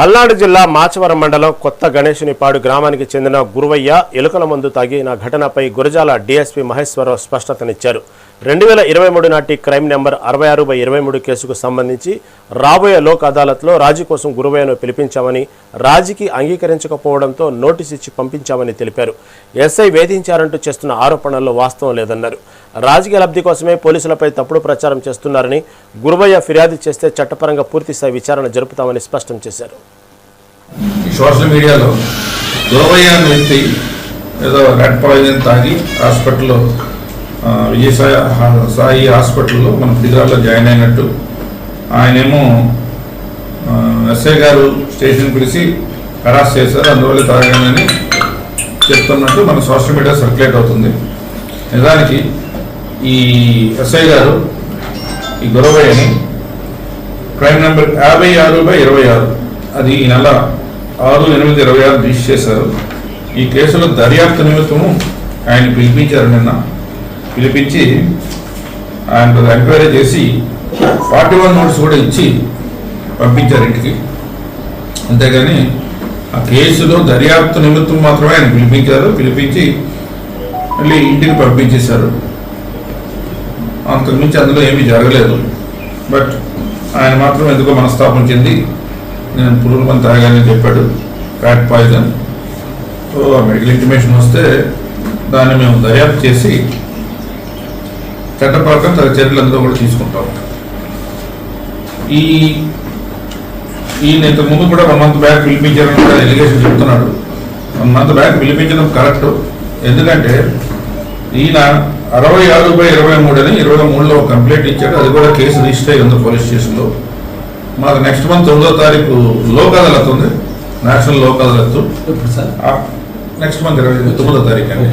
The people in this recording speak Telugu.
పల్నాడు జిల్లా మాచవరం మండలం కొత్త గణేశునిపాడు గ్రామానికి చెందిన గురువయ్య ఎలుకల మందు తాగిన ఘటనపై గురజాల డీఎస్పీ మహేశ్వరరావు స్పష్టతనిచ్చారు. 2023 నాటి క్రైమ్ నెంబర్ 66/23 కేసుకు సంబంధించి రాబోయే లోక్ అదాలత్లో రాజీ కోసం గురువయ్యను పిలిపించామని, రాజీకి అంగీకరించకపోవడంతో నోటీసు ఇచ్చి పంపించామని తెలిపారు. ఎస్ఐ వేధించారంటూ చేస్తున్న ఆరోపణల్లో వాస్తవం లేదన్నారు. రాజకీయ లబ్ధి కోసమే పోలీసులపై తప్పుడు ప్రచారం చేస్తున్నారని, గురువయ్య ఫిర్యాదు చేస్తే చట్టపరంగా పూర్తిస్థాయి విచారణ జరుపుతామని స్పష్టం చేశారు. సోషల్ మీడియాలో గురువయ్య అనే వ్యక్తి ఏదో రెడ్ పాయిజన్ తాగి హాస్పిటల్లో విజయసాయి హాస్పిటల్లో మన పిడిగ్రాల్లో జాయిన్ అయినట్టు, ఆయనేమో ఎస్ఐ గారు స్టేషన్ పిలిచి హరాస్ చేశారు, అందువల్ల తాగానని చెప్తున్నట్టు మన సోషల్ మీడియా సర్క్యులేట్ అవుతుంది. నిజానికి ఈ ఎస్ఐ గారు ఈ గురువయ్యని క్రైమ్ నెంబర్ 56/26 అది ఈ నెల 6/8/26 రిజిస్టర్ చేశారు. ఈ కేసులో దర్యాప్తు నిమిత్తము ఆయన పిలిపించారు. నిన్న పిలిపించి ఆయన ఎంక్వైరీ చేసి 41 నోట్స్ కూడా ఇచ్చి పంపించారు ఇంటికి. అంతేగాని ఆ కేసులో దర్యాప్తు నిమిత్తం మాత్రమే ఆయన పిలిపించారు. పిలిపించి మళ్ళీ ఇంటికి పంపించేశారు. అంతకుమించి అందులో ఏమీ జరగలేదు. బట్ ఆయన మాత్రం ఎందుకో మనస్తాపం చెంది నేను పురుగుల మందు తాగానని చెప్పాడు, rat poison. So medical intimation వస్తే దాన్ని మేము దర్యాప్తు చేసి చట్టప్రకారం తన చర్యలు అందులో కూడా తీసుకుంటాం. ఈయన ఇంతకు ముందు కూడా 1 మంత్ బ్యాక్ పిలిపించారని కూడా ఎలిగేషన్ చెప్తున్నాడు. 1 మంత్ బ్యాక్ పిలిపించడం కరెక్ట్. ఎందుకంటే ఈయన 66/23 అని 23లో కంప్లైంట్ ఇచ్చాడు. అది కూడా కేసు రిజిస్టర్ అయ్యి ఉంది పోలీస్ స్టేషన్లో. మాకు నెక్స్ట్ మంత్ 9వ తారీఖు లోక్ అదాలత్ ఉంది, national Lok Adalat. Next month 29వ తారీఖు అండి.